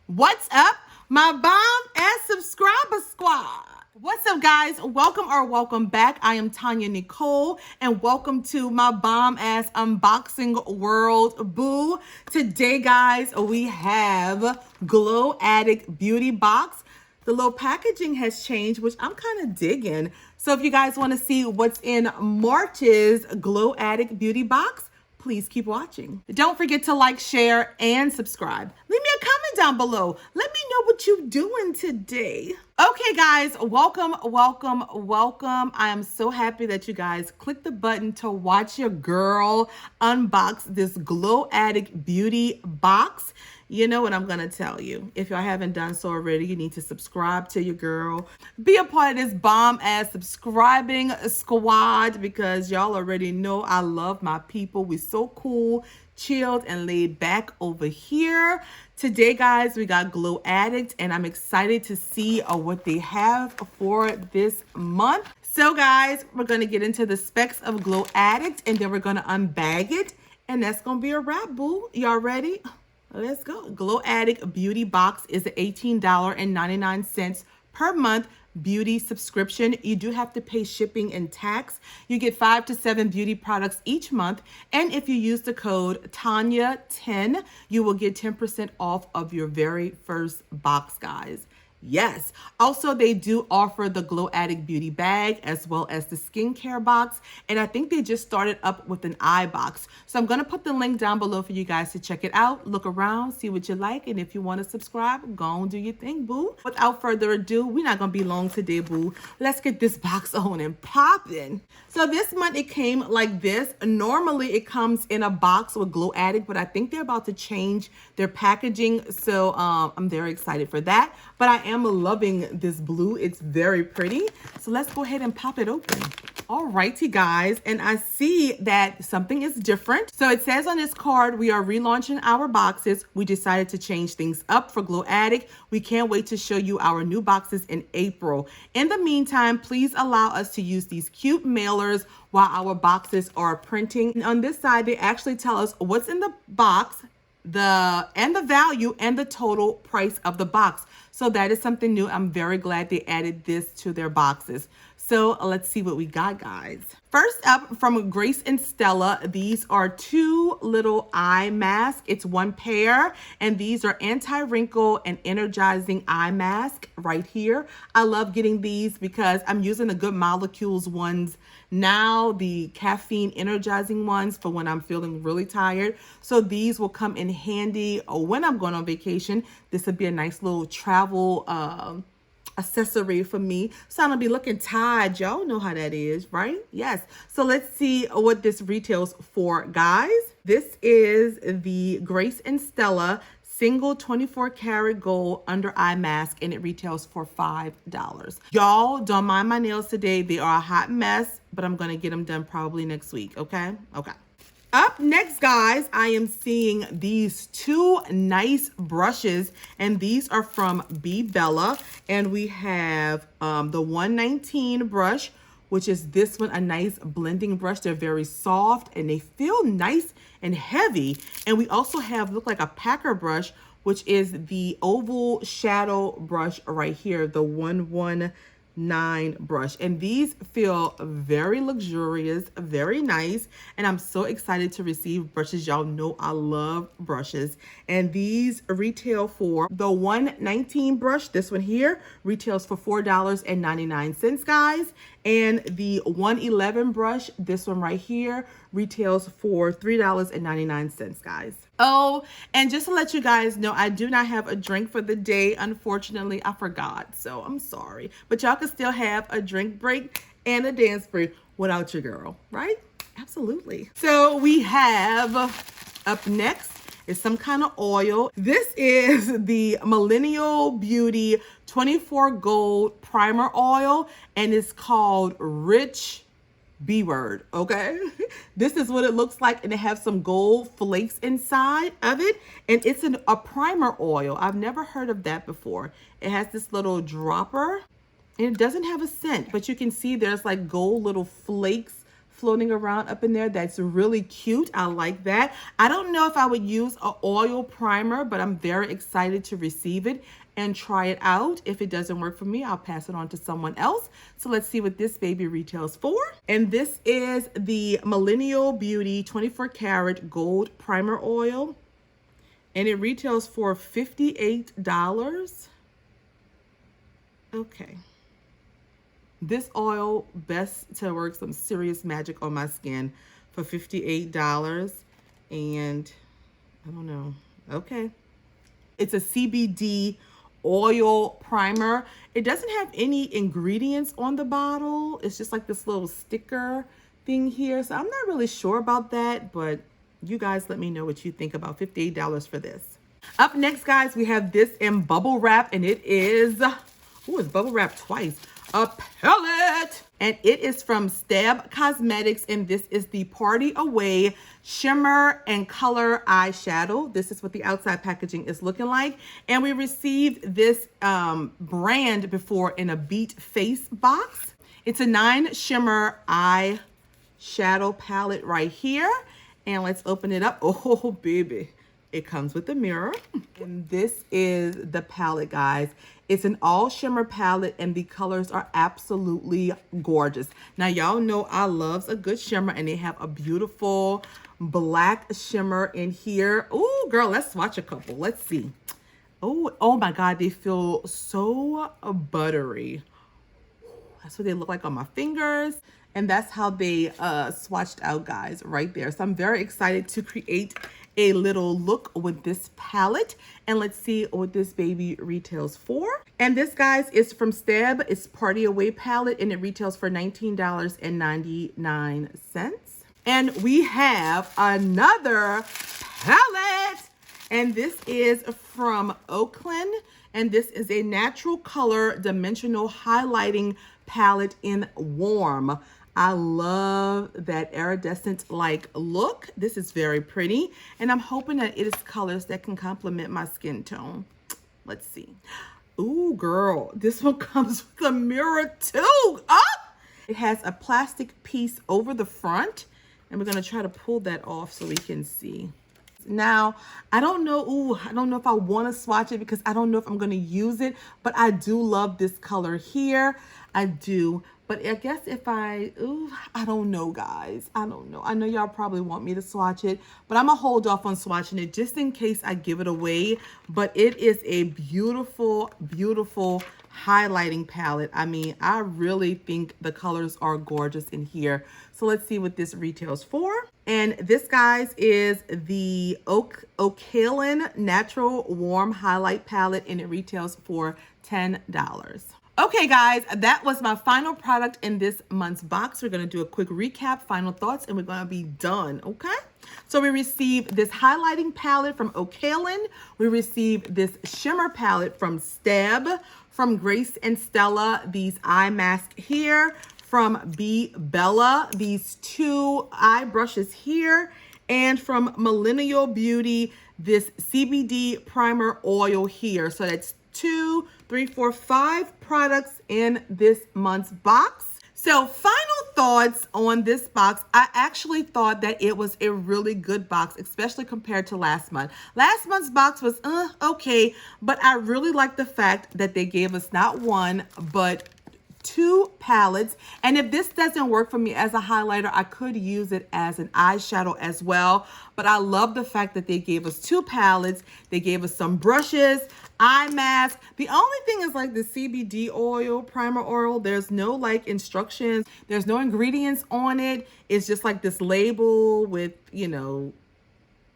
What's up, my bomb and subscriber squad? What's up, guys? Welcome back. I am TonyaNicole, and welcome to my bomb ass unboxing world, boo. Today, guys, we have Glow Addict Beauty Box. The little packaging has changed, which I'm kind of digging. So if you guys want to see what's in March's Glow Addict Beauty Box, please keep watching. Don't forget to like, share, and subscribe. Leave me a comment down below. Let me know what you're doing today. Okay, guys, welcome. I am so happy that you guys clicked the button to watch your girl unbox this Glow Addict Beauty Box. You know what I'm going to tell you. If y'all haven't done so already, you need to subscribe to your girl. Be a part of this bomb-ass subscribing squad because y'all already know I love my people. We're so cool, chilled, and laid back over here. Today, guys, we got Glow Addict, and I'm excited to see what they have for this month. So, guys, we're going to get into the specs of Glow Addict, and then we're going to unbag it, and that's going to be a wrap, boo. Y'all ready? Let's go. Glow Addict Beauty Box is an $18.99 per month beauty subscription. You do have to pay shipping and tax. You get 5 to 7 beauty products each month. And if you use the code TONYA10, you will get 10% off of your very first box, guys. Yes. Also, they do offer the Glow Addict Beauty Bag as well as the skincare box. And I think they just started up with an eye box. So I'm going to put the link down below for you guys to check it out. Look around, see what you like. And if you want to subscribe, go and do your thing, boo. Without further ado, we're not going to be long today, boo. Let's get this box on and popping. So this month it came like this. Normally it comes in a box with Glow Addict, but I think they're about to change their packaging. So I'm very excited for that. But I am loving this blue. It's very pretty. So let's go ahead and pop it open. Alrighty, guys. And I see that something is different. So it says on this card, we are relaunching our boxes. We decided to change things up for Glow Addict. We can't wait to show you our new boxes in April. In the meantime, please allow us to use these cute mailers while our boxes are printing. And on this side, they actually tell us what's in the box, the value and the total price of the box. So that is something new. I'm very glad they added this to their boxes. So let's see what we got, guys. First up, from Grace and Stella, these are 2 little eye masks. It's 1 pair, and these are anti-wrinkle and energizing eye mask right here. I love getting these because I'm using the Good Molecules ones now, the caffeine energizing ones for when I'm feeling really tired. So these will come in handy when I'm going on vacation. This would be a nice little travel accessory for me, so I'm gonna be looking tired. Y'all know how that is, right? Yes. So let's see what this retails for, guys. This is the Grace and Stella single 24 karat gold under eye mask, and it retails for $5. Y'all don't mind my nails today. They are a hot mess, but I'm gonna get them done probably next week. Okay. Up next, guys, I am seeing these 2 nice brushes, and these are from Be Bella, and we have the 119 brush, which is this one, a nice blending brush. They're very soft and they feel nice and heavy. And we also have, look like a packer brush, which is the oval shadow brush right here, the 119 brush, and these feel very luxurious, very nice, and I'm so excited to receive brushes. Y'all know I love brushes, and these retail for the 119 brush. This one here retails for $4.99, guys, and the 111 brush, this one right here, retails for $3.99, guys. Oh, and just to let you guys know, I do not have a drink for the day. Unfortunately, I forgot, so I'm sorry. But y'all can still have a drink break and a dance break without your girl, right? Absolutely. So we have up next is some kind of oil. This is the Millennial Beauty 24 Gold Primer Oil, and it's called Rich B-word, okay? This is what it looks like, and it has some gold flakes inside of it, and it's a primer oil. I've never heard of that before. It has this little dropper, and it doesn't have a scent, but you can see there's like gold little flakes floating around up in there. That's really cute. I like that. I don't know if I would use an oil primer, but I'm very excited to receive it and try it out. If it doesn't work for me, I'll pass it on to someone else. So let's see what this baby retails for. And this is the Millennial Beauty 24 karat gold primer oil. And it retails for $58. Okay. This oil, best to work some serious magic on my skin for $58. And I don't know. Okay. It's a CBD oil primer. It doesn't have any ingredients on the bottle. It's just like this little sticker thing here. So I'm not really sure about that, but you guys let me know what you think about $58 for this. Up next, guys, we have this in bubble wrap, and it is, it's bubble wrap twice, a palette. And it is from Oakland Cosmetics, and this is the Party Away Shimmer and Color Eyeshadow. This is what the outside packaging is looking like. And we received this brand before in a Beat Face box. It's a 9 shimmer eyeshadow palette right here. And let's open it up. Oh, baby. It comes with a mirror. And this is the palette, guys. It's an all shimmer palette, and the colors are absolutely gorgeous. Now, y'all know I love a good shimmer, and they have a beautiful black shimmer in here. Oh, girl, let's swatch a couple. Let's see. Oh my God, they feel so buttery. That's what they look like on my fingers. And that's how they swatched out, guys, right there. So I'm very excited to create a little look with this palette. And let's see what this baby retails for. And this, guys, is from Stella. It's Party Away palette, and it retails for $19.99. And we have another palette. And this is from Oakland. And this is a natural color dimensional highlighting palette in warm. I love that iridescent like look. This is very pretty, and I'm hoping that it is colors that can complement my skin tone. Let's see. Ooh, girl, this one comes with a mirror too. Oh! It has a plastic piece over the front, and we're gonna try to pull that off so we can see. Now, I don't know if I want to swatch it because I don't know if I'm going to use it, but I do love this color here. I do. But I guess if I don't know, guys. I don't know. I know y'all probably want me to swatch it, but I'm going to hold off on swatching it just in case I give it away. But it is a beautiful, beautiful highlighting palette. I mean, I really think the colors are gorgeous in here. So let's see what this retails for. And this, guys, is the Oakland Natural Warm Highlight Palette, and it retails for $10. Okay, guys, that was my final product in this month's box. We're going to do a quick recap, final thoughts, and we're going to be done, okay? So we received this highlighting palette from Oakland. We received this shimmer palette from Stella, from Grace and Stella, these eye masks here, from B Bella, these 2 eye brushes here, and from Millennial Beauty, this CBD primer oil here. So that's 2, 3, 4, 5 products in this month's box. So final thoughts on this box. I actually thought that it was a really good box, especially compared to last month. Last month's box was okay, but I really like the fact that they gave us not 1, but 2 palettes. And if this doesn't work for me as a highlighter, I could use it as an eyeshadow as well. But I love the fact that they gave us 2 palettes. They gave us some brushes, eye mask. The only thing is like the CBD oil, primer oil, there's no like instructions. There's no ingredients on it. It's just like this label with, you know,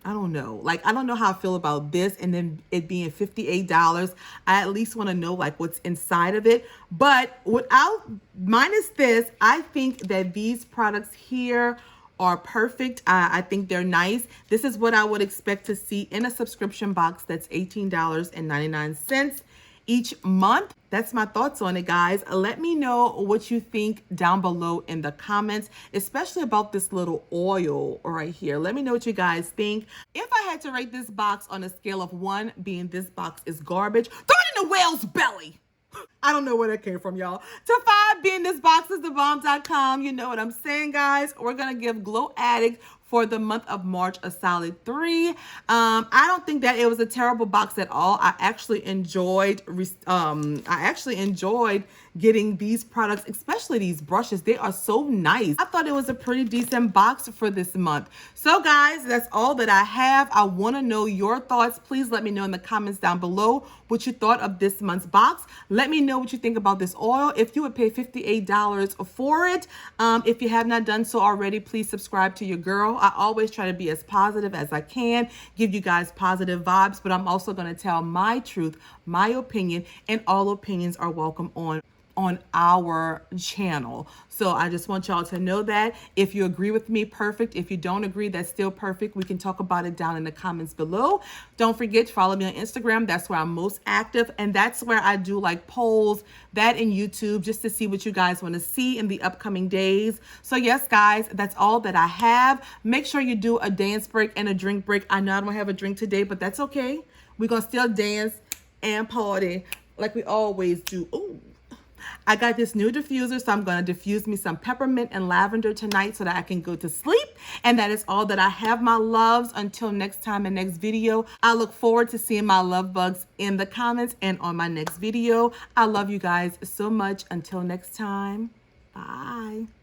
I don't know. Like, I don't know how I feel about this, and then it being $58. I at least want to know like what's inside of it. But minus this, I think that these products here are perfect. I think they're nice. This is what I would expect to see in a subscription box that's $18.99 each month. That's my thoughts on it, guys. Let me know what you think down below in the comments, especially about this little oil right here. Let me know what you guys think. If I had to rate this box on a scale of 1 being this box is garbage, throw it in the whale's belly. I don't know where that came from, y'all. To 5 being this box is thebomb.com. You know what I'm saying, guys. We're going to give Glow Addict for the month of March a solid 3. I don't think that it was a terrible box at all. I actually enjoyed getting these products, especially these brushes. They are so nice. I thought it was a pretty decent box for this month. So guys, that's all that I have. I want to know your thoughts. Please let me know in the comments down below what you thought of this month's box. Let me know what you think about this oil. If you would pay $58 for it. If you have not done so already, please subscribe to your girl. I always try to be as positive as I can, give you guys positive vibes, but I'm also going to tell my truth, my opinion, and all opinions are welcome on our channel. So I just want y'all to know that. If you agree with me, perfect. If you don't agree, that's still perfect. We can talk about it down in the comments below. Don't forget to follow me on Instagram. That's where I'm most active, and that's where I do like polls, that in YouTube, just to see what you guys want to see in the upcoming days. So yes, guys, that's all that I have. Make sure you do a dance break and a drink break. I know I don't have a drink today, but that's okay. We're gonna still dance and party like we always do. Ooh. I got this new diffuser, so I'm going to diffuse me some peppermint and lavender tonight so that I can go to sleep. And that is all that I have, my loves. Until next time and next video, I look forward to seeing my love bugs in the comments and on my next video. I love you guys so much. Until next time, bye.